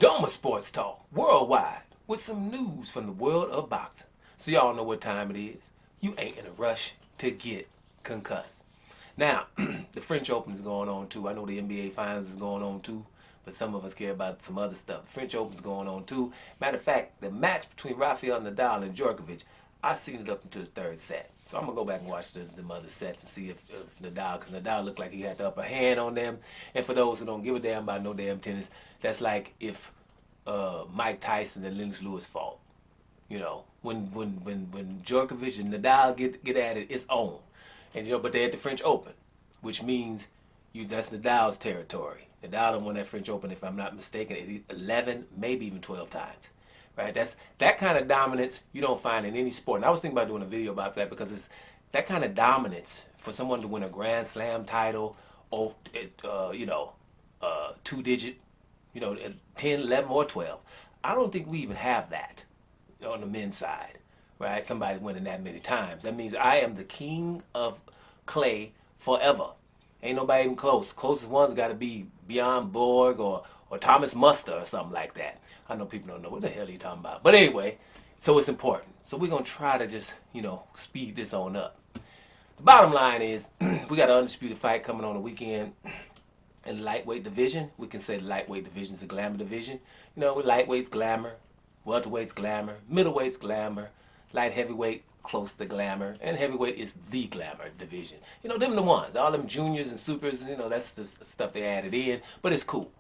Doma Sports Talk worldwide with some news from the world of boxing. So y'all know what time it is. You ain't in a rush to get concussed. Now, the French Open is going on too. I know the NBA Finals is going on too, but some of us care about some other stuff. The French Open is going on too. Matter of fact, the match between Rafael Nadal and Djokovic, I seen it up until the third set. So I'm going to go back and watch the other sets and see if Nadal, because Nadal looked like he had the upper hand on them. And for those who don't give a damn about no damn tennis, that's like if Mike Tyson and Lennox Lewis fought. You know, when Djokovic and Nadal get at it, it's on. And you know, but they're at the French Open, which means that's Nadal's territory. Nadal won that French Open, if I'm not mistaken, 11, maybe even 12 times. Right? That's that kind of dominance you don't find in any sport. And I was thinking about doing a video about that because it's that kind of dominance for someone to win a Grand Slam title or two-digit, 10, 11, or 12. I don't think we even have that on the men's side. Right? Somebody winning that many times. That means I am the king of clay forever. Ain't nobody even close. Closest one's got to be Bjorn Borg or Thomas Muster or something like that. I know people don't know what the hell he's talking about. But anyway, so it's important. So we're going to try to just, speed this on up. The bottom line is we got an undisputed fight coming on the weekend in the lightweight division. We can say the lightweight division is a glamour division. With lightweight's glamour, welterweight's glamour, middleweight's glamour, light heavyweight close to glamour, and heavyweight is the glamour division. Them the ones. All them juniors and supers, that's the stuff they added in, but it's cool.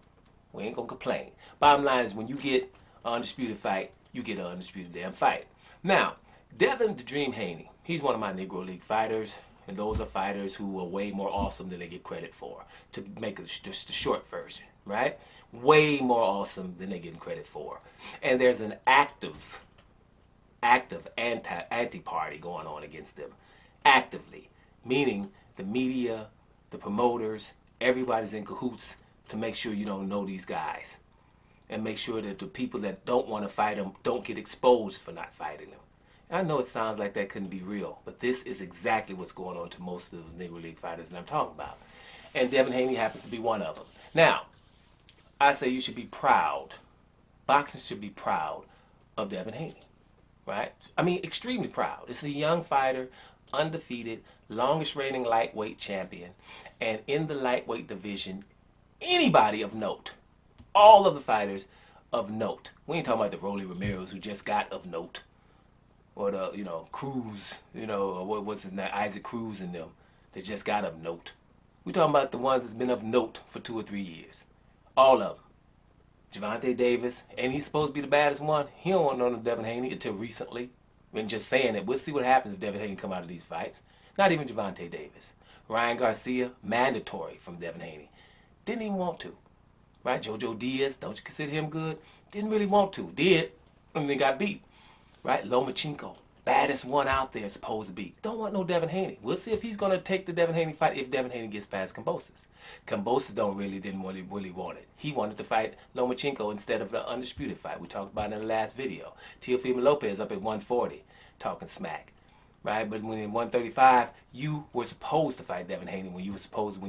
We ain't gonna complain. Bottom line is when you get an undisputed fight, you get an undisputed damn fight. Now, Devin the Dream Haney, he's one of my Negro League fighters, and those are fighters who are way more awesome than they get credit for. To make it just the short version, right? Way more awesome than they get credit for. And there's an active anti-party going on against them. Actively. Meaning the media, the promoters, everybody's in cahoots to make sure you don't know these guys. And make sure that the people that don't want to fight them don't get exposed for not fighting them. And I know it sounds like that couldn't be real, but this is exactly what's going on to most of the Negro League fighters that I'm talking about. And Devin Haney happens to be one of them. Now, I say you should be proud. Boxing should be proud of Devin Haney. Right? I mean, extremely proud. It's a young fighter, undefeated, longest reigning lightweight champion. And in the lightweight division, anybody of note, all of the fighters of note. We ain't talking about the Rolly Ramirez who just got of note. Or the, Cruz, or what's his name, Isaac Cruz and them that just got of note. We talking about the ones that's been of note for 2 or 3 years. All of them. Gervonta Davis, and he's supposed to be the baddest one. He don't want no Devin Haney until recently. Been just saying it. We'll see what happens if Devin Haney come out of these fights. Not even Gervonta Davis. Ryan Garcia, mandatory from Devin Haney. Didn't even want to. Right? Jojo Diaz, don't you consider him good? Didn't really want to. Did, and then got beat. Right? Lomachenko, baddest one out there supposed to be. Don't want no Devin Haney. We'll see if he's going to take the Devin Haney fight if Devin Haney gets past Kambosos. Kambosos didn't really want it. He wanted to fight Lomachenko instead of the undisputed fight. We talked about it in the last video. Teofimo Lopez up at 140, talking smack. Right? But when in 135, you were supposed to fight Devin Haney when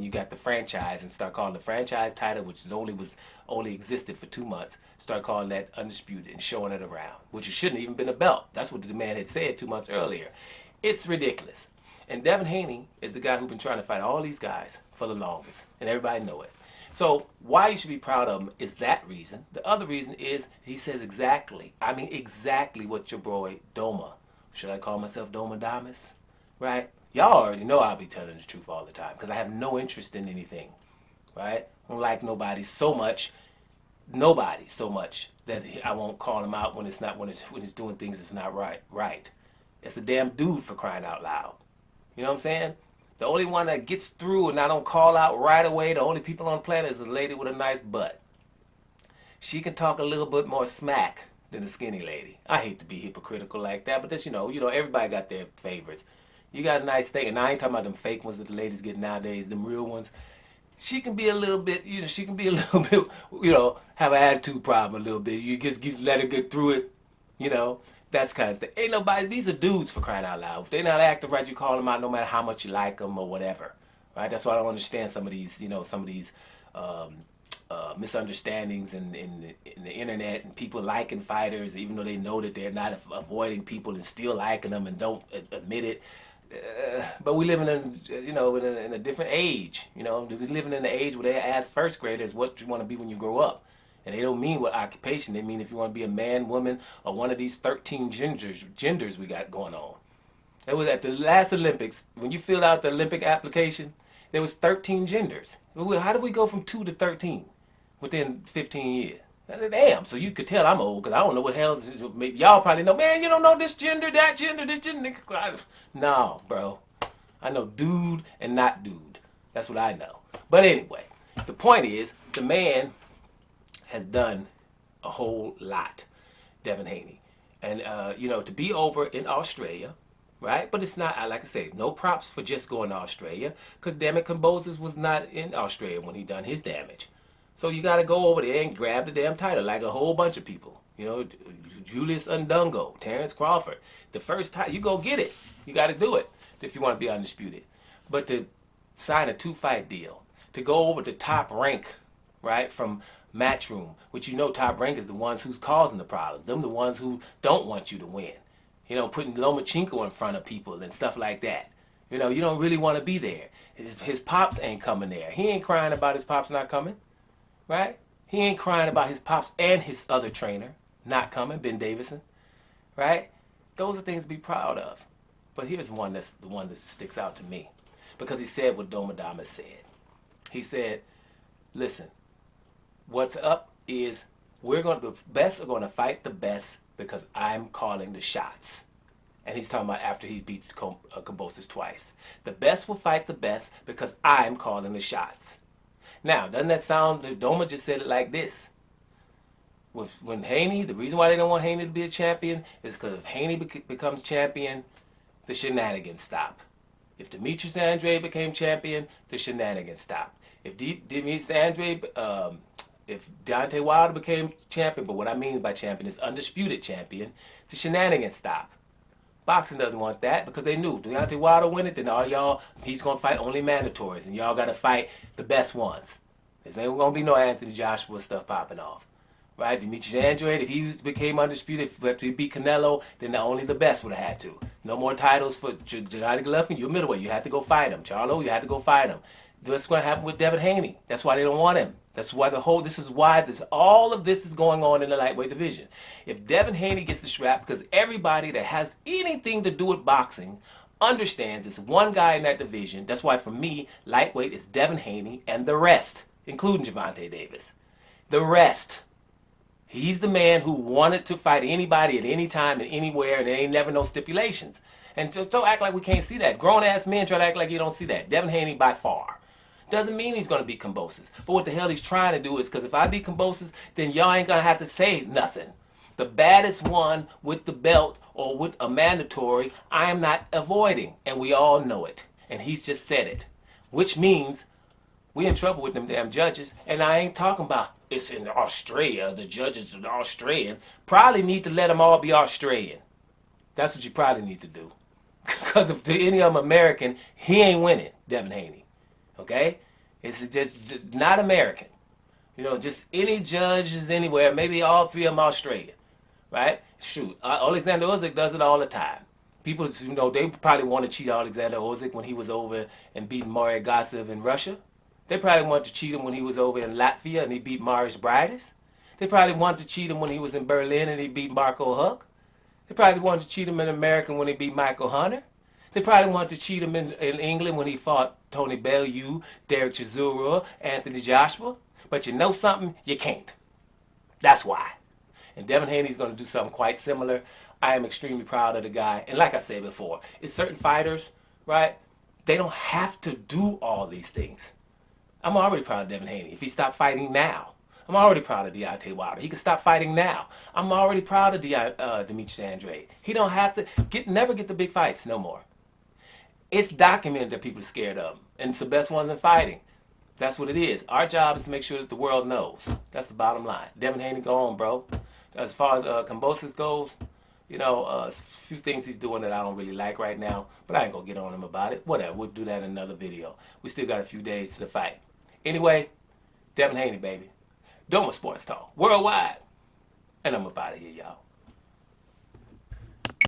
you got the franchise and start calling the franchise title, which only existed for 2 months, start calling that undisputed and showing it around, which it shouldn't even been a belt. That's what the man had said 2 months earlier. It's ridiculous. And Devin Haney is the guy who's been trying to fight all these guys for the longest, and everybody know it. So why you should be proud of him is that reason. The other reason is he says exactly what your boy Doma. Should I call myself Doma Damas? Right? Y'all already know I'll be telling the truth all the time because I have no interest in anything. Right? I don't like nobody so much that I won't call him out when it's doing things that's not right. It's a damn dude for crying out loud. You know what I'm saying? The only one that gets through and I don't call out right away, the only people on the planet is a lady with a nice butt. She can talk a little bit more smack than a skinny lady. I hate to be hypocritical like that, but that's, everybody got their favorites. You got a nice thing, and I ain't talking about them fake ones that the ladies get nowadays, them real ones. She can be a little bit, have an attitude problem a little bit. You just let her get through it, that's kind of thing. Ain't nobody, these are dudes for crying out loud. If they're not acting right, you call them out no matter how much you like them or whatever. Right? That's why I don't understand some of these, misunderstandings in the internet, and people liking fighters even though they know that they're not avoiding people and still liking them and don't admit it. But we living in, in a different age. We living in the age where they ask first graders what you want to be when you grow up. And they don't mean what occupation. They mean if you want to be a man, woman, or one of these 13 genders we got going on. It was at the last Olympics, when you filled out the Olympic application, there was 13 genders. How did we go from 2 to 13 within 15 years? Damn, so you could tell I'm old because I don't know what hell is. Y'all probably know, man, you don't know this gender, that gender, this gender. No, bro. I know dude and not dude. That's what I know. But anyway, the point is, the man has done a whole lot, Devin Haney. And, to be over in Australia, right? But it's not, like I say, no props for just going to Australia, because damn it, Kambosos was not in Australia when he done his damage. So you got to go over there and grab the damn title, like a whole bunch of people. Julius Undungo, Terrence Crawford. The first time, you go get it. You got to do it if you want to be undisputed. But to sign a 2-fight deal, to go over to Top Rank, right, from Matchroom, which Top Rank is the ones who's causing the problem. Them the ones who don't want you to win. Putting Lomachenko in front of people and stuff like that. You don't really want to be there. His pops ain't coming there. He ain't crying about his pops not coming. Right? He ain't crying about his pops and his other trainer not coming, Ben Davison. Right? Those are things to be proud of. But here's the one that sticks out to me. Because he said what Doma said. He said, listen, what's up is the best are going to fight the best because I'm calling the shots. And he's talking about after he beats Kambosos twice. The best will fight the best because I'm calling the shots. Now, doesn't that sound, Doma just said it like this. When Haney, the reason why they don't want Haney to be a champion is because if Haney becomes champion, the shenanigans stop. If Demetrius Andrade became champion, the shenanigans stop. If Demetrius Andrade, if Deontay Wilder became champion, but what I mean by champion is undisputed champion, the shenanigans stop. Boxing doesn't want that because they knew Deontay Wilder win it, then all y'all, he's going to fight only mandatories, and y'all got to fight the best ones. There's never going to be no Anthony Joshua stuff popping off. Right? Demetrius Andrade, if he became undisputed after he beat Canelo, then only the best would have had to. No more titles for Gennady Golovkin. You're a middleweight. You had to go fight him. Charlo, you had to go fight him. That's going to happen with Devin Haney. That's why they don't want him. That's why all of this is going on in the lightweight division. If Devin Haney gets the strap, because everybody that has anything to do with boxing understands it's one guy in that division. That's why for me, lightweight is Devin Haney and the rest, including Gervonta Davis. The rest. He's the man who wanted to fight anybody at any time and anywhere, and there ain't never no stipulations. And just don't act like we can't see that. Grown-ass men try to act like you don't see that. Devin Haney by far. Doesn't mean he's going to beat Kambosos. But what the hell he's trying to do is, because if I beat Kambosos, then y'all ain't going to have to say nothing. The baddest one with the belt or with a mandatory, I am not avoiding. And we all know it. And he's just said it. Which means we in trouble with them damn judges. And I ain't talking about it's in Australia, the judges are Australian. Probably need to let them all be Australian. That's what you probably need to do. Because if any of them American, he ain't winning, Devin Haney. Okay? It's just not American. Just any judges anywhere, maybe all three of them Australian. Right? Shoot, Alexander Usyk does it all the time. People, they probably want to cheat Alexander Usyk when he was over and beat Mario Gossev in Russia. They probably wanted to cheat him when he was over in Latvia and he beat Marius Briedis. They probably wanted to cheat him when he was in Berlin and he beat Marco Huck. They probably wanted to cheat him in America when he beat Michael Hunter. They probably wanted to cheat him in England when he fought Tony Bellew, Derek Chisora, Anthony Joshua. But you know something? You can't. That's why. And Devin Haney's going to do something quite similar. I am extremely proud of the guy. And like I said before, it's certain fighters, right? They don't have to do all these things. I'm already proud of Devin Haney. If he stopped fighting now, I'm already proud of Deontay Wilder. He can stop fighting now. I'm already proud of Demetrius Andrade. He don't have to never get the big fights no more. It's documented that people are scared of him. And it's the best ones in fighting. That's what it is. Our job is to make sure that the world knows. That's the bottom line. Devin Haney, go on, bro. As far as Kambosos goes, a few things he's doing that I don't really like right now. But I ain't going to get on him about it. Whatever. We'll do that in another video. We still got a few days to the fight. Anyway, Devin Haney, baby. Doma Sports Talk, worldwide. And I'm up out of here, y'all.